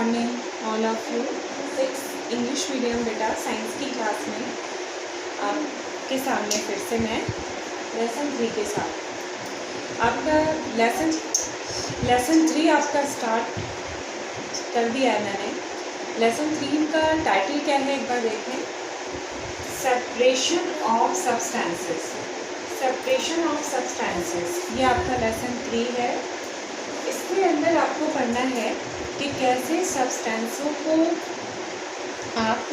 Morning all of you. 6 English medium बेटा science की class में आपके सामने फिर से मैं लेसन 3 के साथ आपका लेसन 3 आपका स्टार्ट कर दिया है मैंने। लेसन 3 का टाइटल क्या है एक बार देखें। Separation of substances. Separation of substances ये आपका लेसन 3 है। इसके अंदर आपको पढ़ना है कि कैसे सब्सटेंसों को आप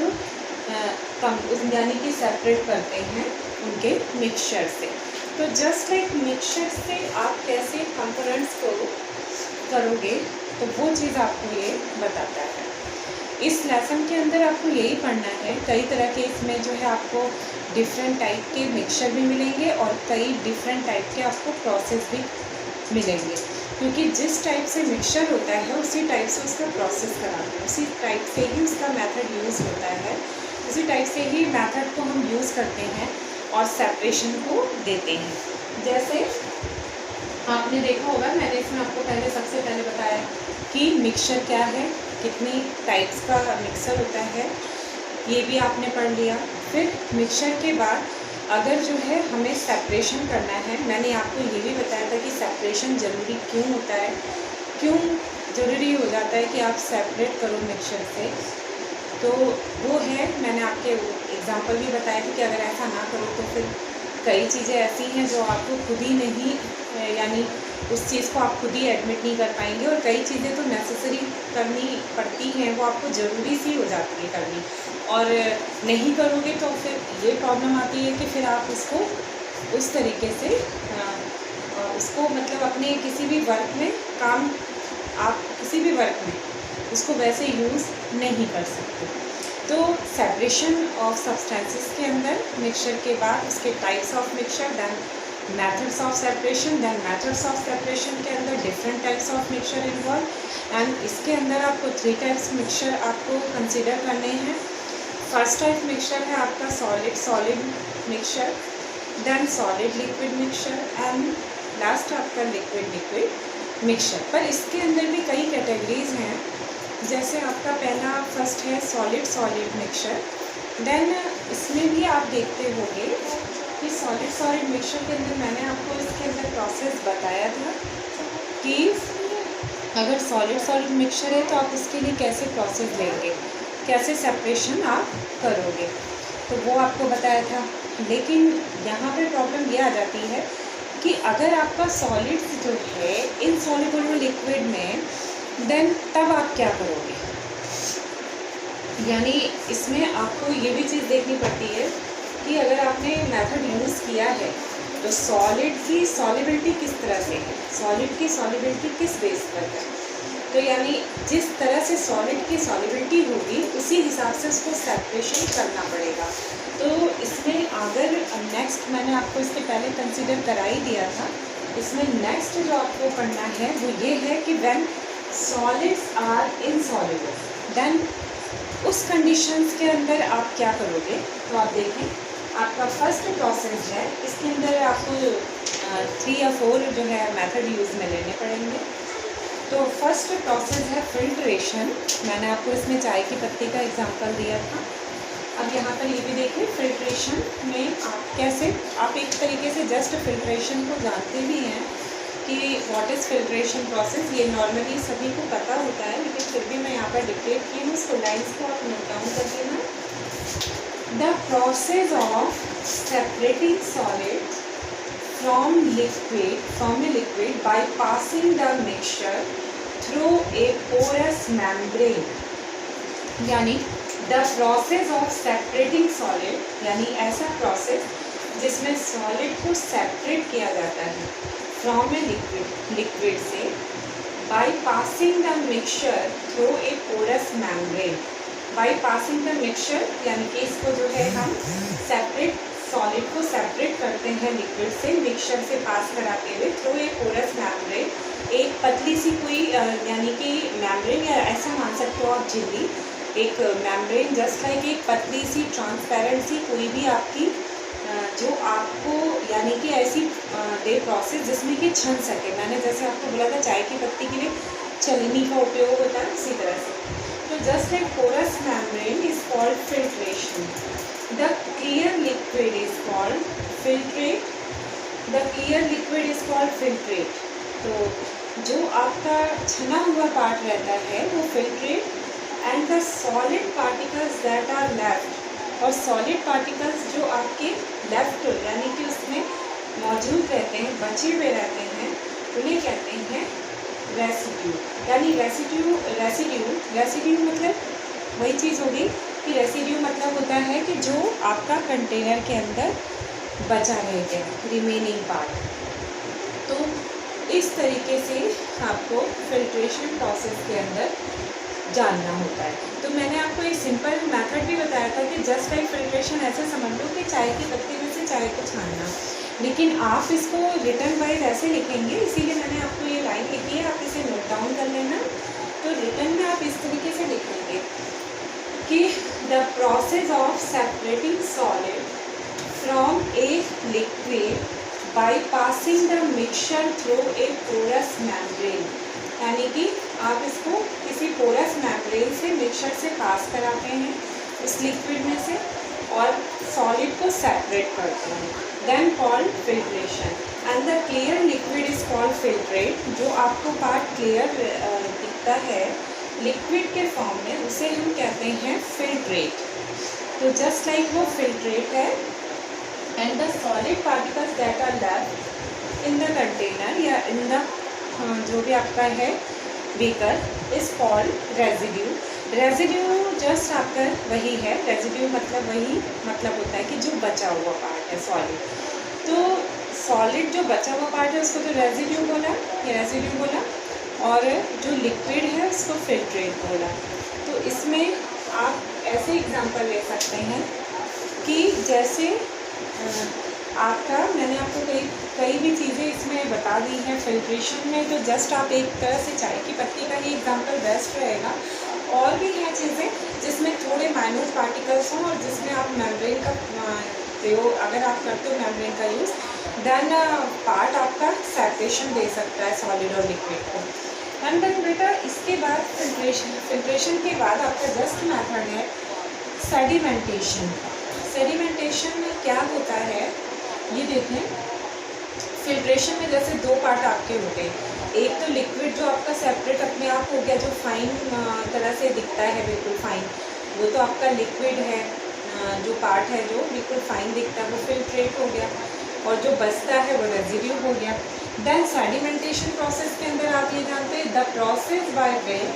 यानी कि सेपरेट करते हैं उनके मिक्सचर से। तो जस्ट लाइक मिक्सचर से आप कैसे कंपोनेंट्स को करोगे तो वो चीज़ आपको ये बताता है। इस लेसन के अंदर आपको यही पढ़ना है। कई तरह के इसमें जो है आपको डिफरेंट टाइप के मिक्सचर भी मिलेंगे और कई डिफरेंट टाइप के आपको प्रोसेस भी मिलेंगे, क्योंकि जिस टाइप से मिक्सचर होता है उसी टाइप से उसका प्रोसेस कराते हैं, उसी टाइप से ही उसका मेथड यूज़ होता है, उसी टाइप से ही मेथड को हम यूज़ करते हैं और सेपरेशन को देते हैं। जैसे आपने देखा होगा, मैंने इसमें आपको सबसे पहले बताया कि मिक्सचर क्या है, कितनी टाइप्स का मिक्सचर होता है, ये भी आपने पढ़ लिया। फिर मिक्सचर के बाद अगर जो है हमें सेपरेशन करना है, मैंने आपको ये भी बताया था कि सेपरेशन ज़रूरी क्यों होता है, क्यों ज़रूरी हो जाता है कि आप सेपरेट करो मिक्सचर से। तो वो है, मैंने आपके एग्जांपल भी बताया था कि अगर ऐसा ना करो तो फिर कई चीज़ें ऐसी हैं जो आपको खुद ही नहीं, यानी उस चीज़ को आप खुद ही एडमिट नहीं कर पाएंगे, और कई चीज़ें तो नेसेसरी करनी पड़ती हैं, वो आपको ज़रूरी सी हो जाती है करनी, और नहीं करोगे तो फिर ये प्रॉब्लम आती है कि फिर आप उसको उस तरीके से उसको मतलब अपने किसी भी वर्क में आप किसी भी वर्क में उसको वैसे यूज़ नहीं कर सकते। तो सेपरेशन ऑफ सब्सटेंसेस के अंदर मिक्सचर के बाद उसके types of mixture, then methods of separation, then methods of separation के अंदर different types of mixture involve, and इसके अंदर आपको 3 टाइप्स मिक्सचर आपको कंसिडर करने हैं। फर्स्ट टाइप मिक्सचर है आपका solid mixture, then solid liquid mixture, and last आपका लिक्विड मिक्सचर। पर इसके अंदर भी कई कैटेगरीज हैं। जैसे आपका पहला फर्स्ट है सॉलिड मिक्सचर। देन इसमें भी आप देखते होंगे कि सॉलिड मिक्सचर के अंदर मैंने आपको इसके अंदर प्रोसेस बताया था कि अगर सॉलिड मिक्सचर है तो आप उसके लिए कैसे प्रोसेस लेंगे, कैसे सेपरेशन आप करोगे, तो वो आपको बताया था। लेकिन यहाँ पे प्रॉब्लम ये आ जाती है कि अगर आपका सॉलिड जो है इनसॉल्युबल लिक्विड में, देन तब आप क्या करोगे। यानी इसमें आपको ये भी चीज़ देखनी पड़ती है कि अगर आपने मेथड यूज़ किया है तो सॉलिड की सॉल्युबिलिटी किस तरह से है, सॉलिड की सॉल्युबिलिटी किस बेस पर है। तो यानी जिस तरह से सॉलिड की सॉल्युबिलिटी होगी उसी हिसाब से उसको सेपरेशन करना पड़ेगा। तो इसमें अगर नेक्स्ट मैंने आपको इसके पहले कंसिडर करा ही दिया था, इसमें नेक्स्ट जो आपको पढ़ना है वो ये है कि when solids are insoluble, then उस कंडीशंस के अंदर आप क्या करोगे। तो आप देखें, आपका फर्स्ट प्रोसेस है, इसके अंदर आपको 3 या 4 जो है मेथड यूज़ में लेने पड़ेंगे। तो फर्स्ट प्रोसेस है फिल्ट्रेशन। मैंने आपको इसमें चाय की पत्ती का एग्जांपल दिया था। अब यहाँ पर ये भी देखिए, फिल्ट्रेशन में आप कैसे, आप एक तरीके से जस्ट फिल्ट्रेशन को जानते भी हैं कि व्हाट इज़ फिल्ट्रेशन प्रोसेस, ये नॉर्मली सभी को पता होता है, लेकिन फिर भी मैं यहाँ पर डिक्टेट की हूँ, उसको लाइन्स को आप नोट डाउन कर देना। The process of separating solids from a liquid by passing the mixture through a porous membrane। यानी the process of separating solid, यानी ऐसा प्रोसेस जिसमें सॉलिड को सेपरेट किया जाता है from a लिक्विड से, by passing the mixture through a porous membrane। by passing the mixture यानी कि इसको जो है हम सेपरेट, सॉलिड को सेपरेट करते हैं लिक्विड से, मिक्सचर से पास कराते हुए थ्रू ए पोरस मेम्ब्रेन, एक पतली सी कोई यानी कि मेम्ब्रेन, या ऐसा मान सकते हो आप झिल्ली, एक मेम्ब्रेन जस्ट लाइक एक पतली सी ट्रांसपेरेंट सी कोई भी आपकी जो आपको यानी कि ऐसी दे प्रोसेस जिसमें कि छन सके। मैंने जैसे आपको बोला था चाय की पत्ती के लिए छलनी का उपयोग होता है, उसी तरह से तो just like porous membrane is called filtration, the clear liquid is called filtrate, the clear liquid is called filtrate. तो जो आपका छना हुआ पार्ट रहता है वो filtrate, and the solid particles that are left, और सॉलिड पार्टिकल्स जो आपके लेफ्ट यानी कि उसमें मौजूद रहते हैं, बचे हुए रहते हैं, उन्हें कहते हैं रेसिड्यू। यानी रेसिड्यू मतलब वही चीज़ होगी कि रेसिड्यू मतलब होता है कि जो आपका कंटेनर के अंदर बचा रह गया, रिमेनिंग पार्ट। तो इस तरीके से आपको फिल्ट्रेशन प्रोसेस के अंदर जानना होता है। तो मैंने आपको एक सिंपल मेथड भी बताया था कि जस्ट लाइक फिल्ट्रेशन ऐसे समझ लो कि चाय की पत्ती में से चाय को छानना, लेकिन आप इसको रिटर्न वाइज ऐसे लिखेंगे, इसीलिए मैंने आपको ये लाइन लिखी है, आप इसे नोट डाउन कर लेना। तो रिटर्न में आप इस तरीके से लिखेंगे कि the process of separating solid from a liquid by passing the mixture through a porous membrane, यानी कि आप इसको किसी पोरस मेम्ब्रेन से मिक्सचर से पास कराते हैं उस लिक्विड में से और सॉलिड को सेपरेट करते हैं, then called filtration, and the clear liquid is called filtrate. जो आपको पार्ट क्लियर दिखता है लिक्विड के फॉर्म में, उसे हम कहते हैं फिल्ट्रेट। तो जस्ट लाइक वो फिल्ट्रेट है, and the solid particles that are left in the container या इन द जो भी आपका है beaker is called residue. Residue just आपका वही है, रेजिड्यू मतलब वही मतलब होता है कि जो बचा हुआ पार्ट है सॉलिड। तो सॉलिड जो बचा हुआ पार्ट है उसको तो रेजिड्यू बोला या रेजिड्यू बोला, और जो लिक्विड है उसको फिल्ट्रेट बोला। तो इसमें आप ऐसे एग्जांपल ले सकते हैं कि जैसे आपका मैंने आपको कई भी चीज़ें इसमें बता दी हैं फिल्ट्रेशन में, तो जस्ट आप एक तरह से चाय की पत्ती का ही एग्जांपल बेस्ट रहेगा। और भी हैं चीज़ें जिसमें थोड़े माइन्यूट पार्टिकल्स हों और जिसमें आप मेम्ब्रेन का प्रयोग अगर आप करते हो मेम्ब्रेन का यूज़, देन पार्ट आपका सेपरेशन दे सकता है सॉलिड और लिक्विड को। एंड देन बेटा इसके बाद फिल्ट्रेशन के बाद आपका जस्ट मेथड है सेडिमेंटेशन। सेडिमेंटेशन में क्या होता है ये देखें, फिल्ट्रेशन में जैसे दो पार्ट आपके होते हैं, एक तो लिक्विड जो आपका सेपरेट अपने आप हो गया, जो फाइन तरह से दिखता है बिल्कुल फाइन, वो तो आपका लिक्विड है, जो पार्ट है जो बिल्कुल फाइन दिखता है वो फिल्ट्रेट हो गया, और जो बचता है वो रेजिड्यू हो गया। देन सेडिमेंटेशन प्रोसेस के अंदर आप ये जानते हैं the process by which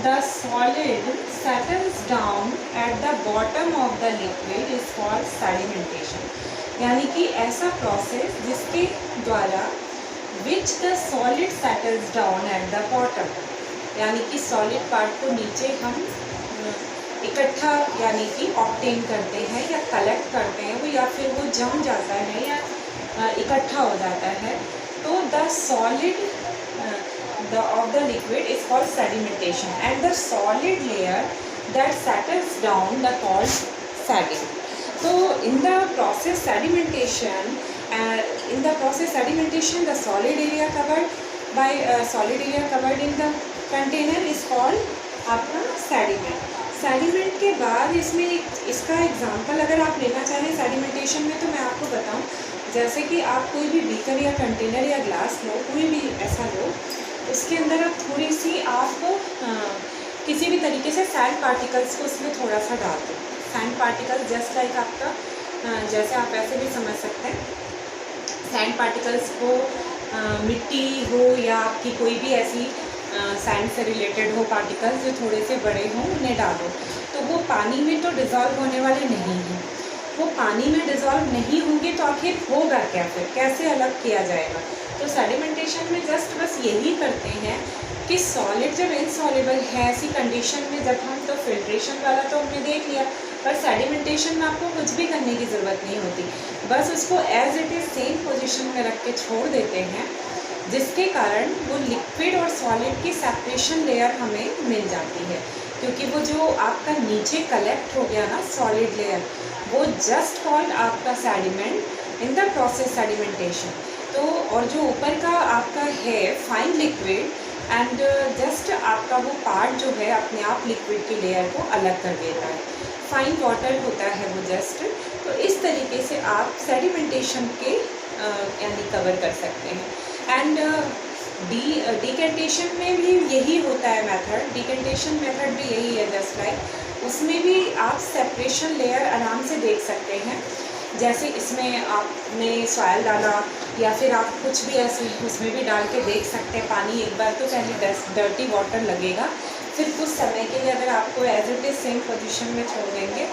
the solid settles down at the bottom of the liquid is called sedimentation. यानी कि ऐसा प्रोसेस जिसके द्वारा which the solid settles down at the bottom, यानी कि सॉलिड पार्ट को नीचे हम इकट्ठा यानी कि ऑब्टेन करते हैं या कलेक्ट करते हैं वो, या फिर वो जम जाता है या इकट्ठा हो जाता है, तो the solid of the liquid is called sedimentation, and the solid layer that settles down the called sagging. So in the process sedimentation, the solid area covered in the container is called आपका sediment. Sediment के बाद इसमें इसका example अगर आप लेना चाहें sedimentation में, तो मैं आपको बताऊं, जैसे कि आप कोई भी बीकर या कंटेनर या ग्लास लो, कोई भी ऐसा लो, उसके अंदर आप थोड़ी सी आप किसी भी तरीके से सैंड पार्टिकल्स को उसमें थोड़ा सा डाल दो। सैंड पार्टिकल्स जस्ट लाइक आपका जैसे आप ऐसे भी समझ सकते हैं, सैंड पार्टिकल्स को मिट्टी हो या आपकी कोई भी ऐसी सैंड से रिलेटेड हो पार्टिकल्स जो थोड़े से बड़े हों उन्हें डालो, तो वो पानी में तो डिज़ोल्व होने वाले नहीं हैं। वो पानी में डिज़ोल्व नहीं होंगे तो आखिर होगा क्या, फिर कैसे अलग किया जाएगा। तो सेडिमेंटेशन में जस्ट बस यही करते हैं कि सॉलिड जब इनसॉल्युबल है ऐसी कंडीशन में जब हम, तो फिल्ट्रेशन वाला तो हमने देख लिया, पर सेडिमेंटेशन में आपको कुछ भी करने की ज़रूरत नहीं होती, बस उसको as it is same position में रख के छोड़ देते हैं, जिसके कारण वो लिक्विड और सॉलिड की सेपरेशन लेयर हमें मिल जाती है। क्योंकि वो जो आपका नीचे कलेक्ट हो गया ना सॉलिड लेयर, वो जस्ट कॉल्ड आपका sediment in the process sedimentation. तो और जो ऊपर का आपका है फाइन लिक्विड, एंड जस्ट आपका वो पार्ट जो है अपने आप लिक्विड की लेयर को अलग कर देता है। फाइन वाटर होता है वो जस्ट। तो इस तरीके से आप सेडिमेंटेशन के यानी कवर कर सकते हैं। एंड डिकेंटेशन में भी यही होता है मेथड। डिकेंटेशन मेथड भी यही है जस्ट लाइक। उसमें भी आप सेपरेशन लेयर आराम से देख सकते हैं। जैसे इसमें आपने सॉइल डाला या फिर आप कुछ भी ऐसे उसमें भी डाल के देख सकते हैं पानी। एक बार तो पहले डर्टी वाटर लगेगा, फिर कुछ समय के लिए अगर आपको as it is same position में छोड़ देंगे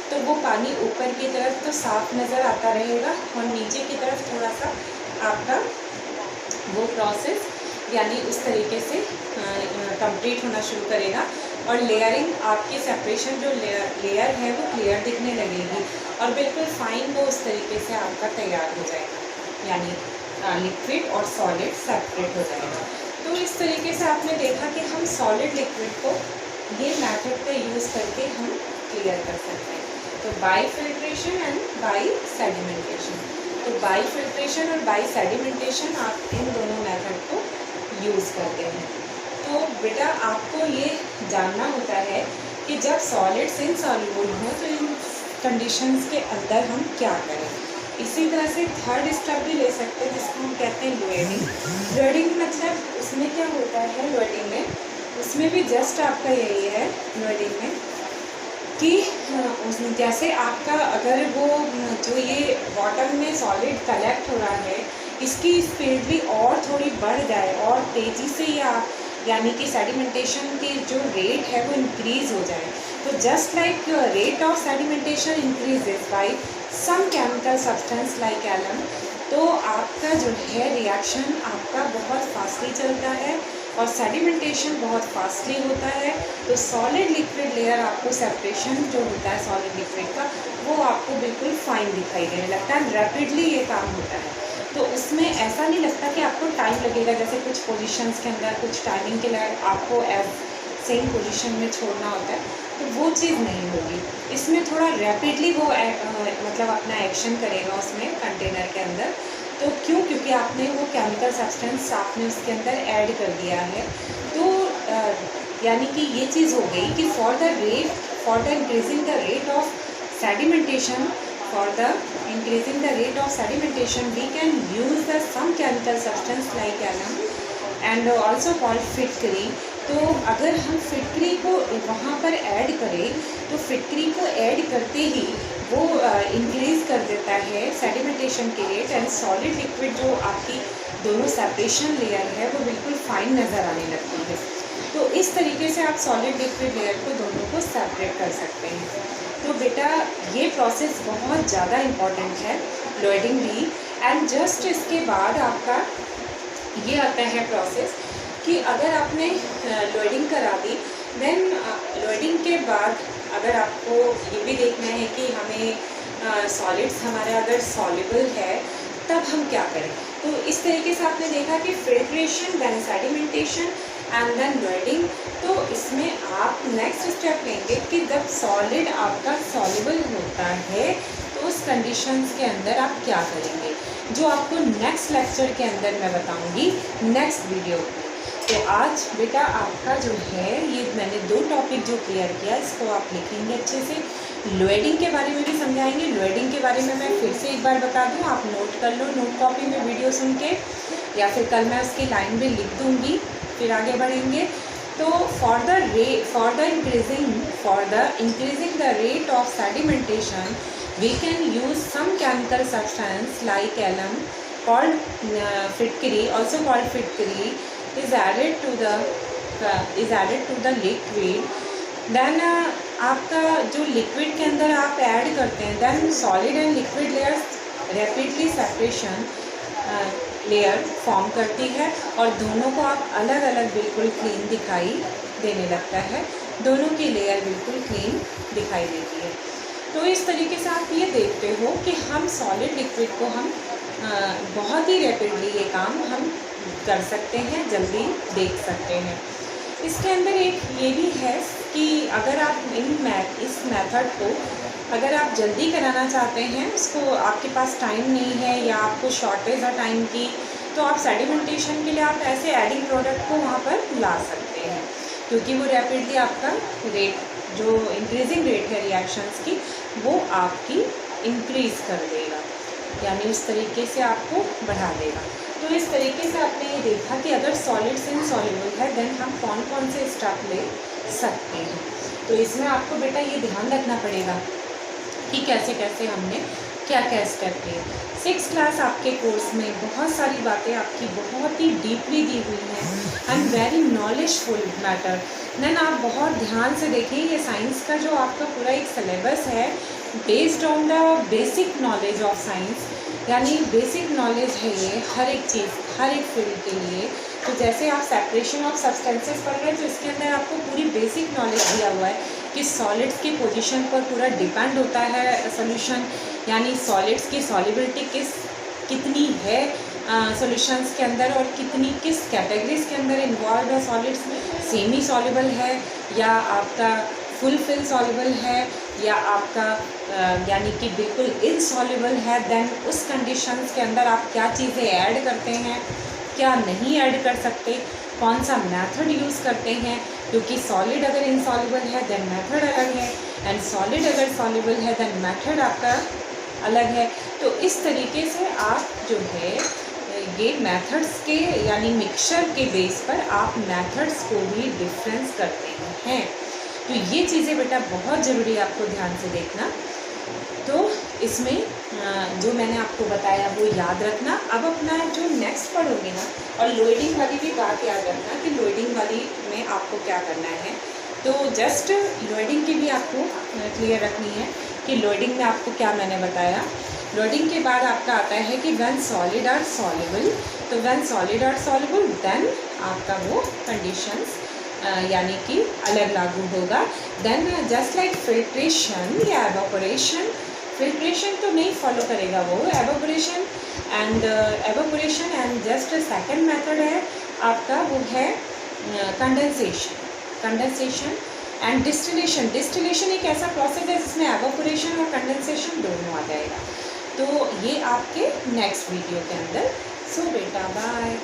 तो वो पानी ऊपर की तरफ तो साफ नज़र आता रहेगा और नीचे की तरफ थोड़ा सा आपका वो प्रोसेस यानी उस तरीके से कंप्लीट होना शुरू करेगा और लेयरिंग आपकी सेपरेशन जो लेयर है वो क्लियर दिखने लगेगी और बिल्कुल फाइन वो उस तरीके से आपका तैयार हो जाएगा, यानी लिक्विड और सॉलिड सेपरेट हो जाएगा। तो इस तरीके से आपने देखा कि हम सॉलिड लिक्विड को ये मेथड का यूज़ करके हम क्लियर कर सकते हैं। तो by filtration and by sedimentation. तो बाई फिल्ट्रेशन और बाई सेडिमेंटेशन आप इन दोनों मेथड को यूज़ करते हैं। तो बेटा आपको ये जानना होता है कि जब सॉलिड्स इनसॉल्युबल हो तो इन कंडीशंस के अंदर हम क्या करें। इसी तरह से थर्ड स्टेप भी ले सकते हैं जिसको हम कहते हैं लोडिंग। लोडिंग मतलब उसमें क्या होता है, लोडिंग में उसमें भी जस्ट आपका यही है लोडिंग में कि उसमें जैसे आपका अगर वो जो ये वाटर में सॉलिड कलेक्ट हो रहा है इसकी स्पीड भी और थोड़ी बढ़ जाए और तेज़ी से यानी कि सेडिमेंटेशन की जो रेट है वो इंक्रीज़ हो जाए। तो just like rate of sedimentation increases by some chemical substance like alum, तो आपका जो है रिएक्शन आपका बहुत फास्टली चलता है और सेडिमेंटेशन बहुत फास्टली होता है। तो सॉलिड लिक्विड लेयर आपको सेपरेशन जो होता है सॉलिड लिक्विड का वो आपको बिल्कुल फाइन दिखाई देने लगता है, रैपिडली ये काम होता है। तो उसमें ऐसा नहीं लगता कि आपको टाइम लगेगा, जैसे कुछ पोजीशंस के अंदर कुछ टाइमिंग के लिए आपको एज सेम पोजीशन में छोड़ना होता है, तो वो चीज़ नहीं होगी। इसमें थोड़ा रैपिडली वो मतलब अपना एक्शन करेगा उसमें कंटेनर के अंदर। तो क्योंकि आपने वो केमिकल सब्सटेंस आपने उसके अंदर ऐड कर दिया है। तो यानी कि ये चीज़ हो गई कि for the increasing the rate of sedimentation we can use the some chemical substance like alum and also called फिटकरी। तो अगर हम फिटकरी को वहाँ पर ऐड करें तो फिटकरी को ऐड करते ही वो इंक्रीज़ कर देता है सेडिमेंटेशन के रेट एंड सॉलिड लिक्विड जो आपकी दोनों सेपरेशन लेयर है वो बिल्कुल फाइन नज़र आने लगती है। तो इस तरीके से आप सॉलिड लिक्विड लेयर को दोनों को सेपरेट कर सकते हैं। तो बेटा ये प्रोसेस बहुत ज़्यादा इम्पॉर्टेंट है, लोडिंग भी। एंड जस्ट इसके बाद आपका ये आता है प्रोसेस कि अगर आपने लोडिंग करा दी देन लोडिंग के बाद अगर आपको ये भी देखना है कि हमें सॉलिड्स हमारा अगर सॉल्युबल है तब हम क्या करें। तो इस तरीके से आपने देखा कि filtration then sedimentation and then loading. तो इसमें आप नेक्स्ट स्टेप लेंगे कि जब सॉलिड आपका सॉल्युबल होता है तो उस कंडीशंस के अंदर आप क्या करेंगे, जो आपको नेक्स्ट लेक्चर के अंदर मैं बताऊंगी नेक्स्ट वीडियो में। तो आज बेटा आपका जो है ये मैंने 2 टॉपिक जो क्लियर किया इसको आप लिखेंगे अच्छे से। लोडिंग के बारे में भी समझाएंगे। लोडिंग के बारे में मैं फिर से एक बार बता दूं, आप नोट कर लो नोट कॉपी में वीडियो सुन के, या फिर कल मैं उसकी लाइन भी लिख दूंगी, फिर आगे बढ़ेंगे। तो for the increasing the rate of sedimentation we can use some chemical substance like alum called फिटकरी, also called फिटकरी, is added to the liquid। then आपका जो लिक्विड के अंदर आप ऐड करते हैं then solid and liquid layers rapidly separation layer form करती है और दोनों को आप अलग अलग बिल्कुल क्लीन दिखाई देने लगता है, दोनों की लेयर बिल्कुल क्लीन दिखाई देती है। तो इस तरीके से आप ये देखते हो कि हम सॉलिड लिक्विड को हम बहुत ही रैपिडली ये काम हम कर सकते हैं, जल्दी देख सकते हैं। इसके अंदर एक ये भी है कि अगर आप इस मेथड को अगर आप जल्दी कराना चाहते हैं, उसको आपके पास टाइम नहीं है या आपको शॉर्टेज है टाइम की, तो आप सेडिमेंटेशन के लिए आप ऐसे एडिंग प्रोडक्ट को वहाँ पर ला सकते हैं, क्योंकि वो रैपिडली आपका रेट जो इंक्रीजिंग रेट है रिएक्शंस की वो आपकी इंक्रीज़ कर देगा, यानी उस तरीके से आपको बढ़ा देगा। तो इस तरीके से आपने ये देखा कि अगर सॉलिड्स इनसॉल्युबल है देन हम कौन कौन से स्टेप ले सकते हैं। तो इसमें आपको बेटा ये ध्यान रखना पड़ेगा कि कैसे कैसे हमने क्या क्या स्टेप लिए। 6th क्लास आपके कोर्स में बहुत सारी बातें आपकी बहुत ही डीपली दी हुई हैं and very knowledgeful matter. Then आप बहुत ध्यान से देखें, ये साइंस का जो आपका पूरा एक सिलेबस है based on the basic knowledge of science, यानी बेसिक नॉलेज है ये हर एक चीज़ हर एक फील्ड के लिए। तो जैसे आप सेपरेशन ऑफ सब्सटेंसेस पढ़ रहे हैं तो इसके अंदर आपको पूरी बेसिक नॉलेज दिया हुआ है कि सॉलिड्स की पोजीशन पर पूरा डिपेंड होता है सॉल्यूशन, यानी सॉलिड्स की सॉल्युबिलिटी कितनी है सॉल्यूशंस के अंदर और कितनी किस कैटेगरीज के अंदर इन्वॉल्व है। सॉलिड्स सेमी सॉल्युबल है या आपका फुल फिल सॉल्युबल है या आपका यानी कि बिल्कुल इनसॉल्युबल है। देन उस कंडीशंस के अंदर आप क्या चीज़ें ऐड करते हैं, क्या नहीं ऐड कर सकते, कौन सा मेथड यूज़ करते हैं, क्योंकि सॉलिड अगर इनसॉल्युबल है देन मेथड अलग है एंड सॉलिड अगर सॉल्युबल है देन मेथड आपका अलग है। तो इस तरीके से आप जो है ये मेथड्स के यानी मिक्सचर के बेस पर आप मेथड्स को भी डिफरेंस करते हैं। तो ये चीज़ें बेटा बहुत ज़रूरी है आपको ध्यान से देखना। तो इसमें जो मैंने आपको बताया वो याद रखना। अब अपना जो नेक्स्ट पढ़ोगे ना, और लोडिंग वाली भी बात याद रखना कि लोडिंग वाली में आपको क्या करना है। तो जस्ट लोडिंग की भी आपको क्लियर रखनी है कि लोडिंग में आपको क्या मैंने बताया। लोडिंग के बाद आपका आता है कि व्हेन सॉलिड आर सॉल्युबल, तो when solid are soluble then आपका वो कंडीशंस यानी कि अलग लागू होगा। देन जस्ट लाइक फिल्ट्रेशन या एवापोरेशन, फिल्ट्रेशन तो नहीं फॉलो करेगा वो, evaporation and just second method है आपका वो है कंडेंसेशन एंड डिस्टिलेशन। डिस्टिलेशन एक ऐसा प्रोसेस है जिसमें एवापोरेशन और कंडेंसेशन दोनों आ जाएगा। तो ये आपके नेक्स्ट वीडियो के अंदर। सो बेटा बाय।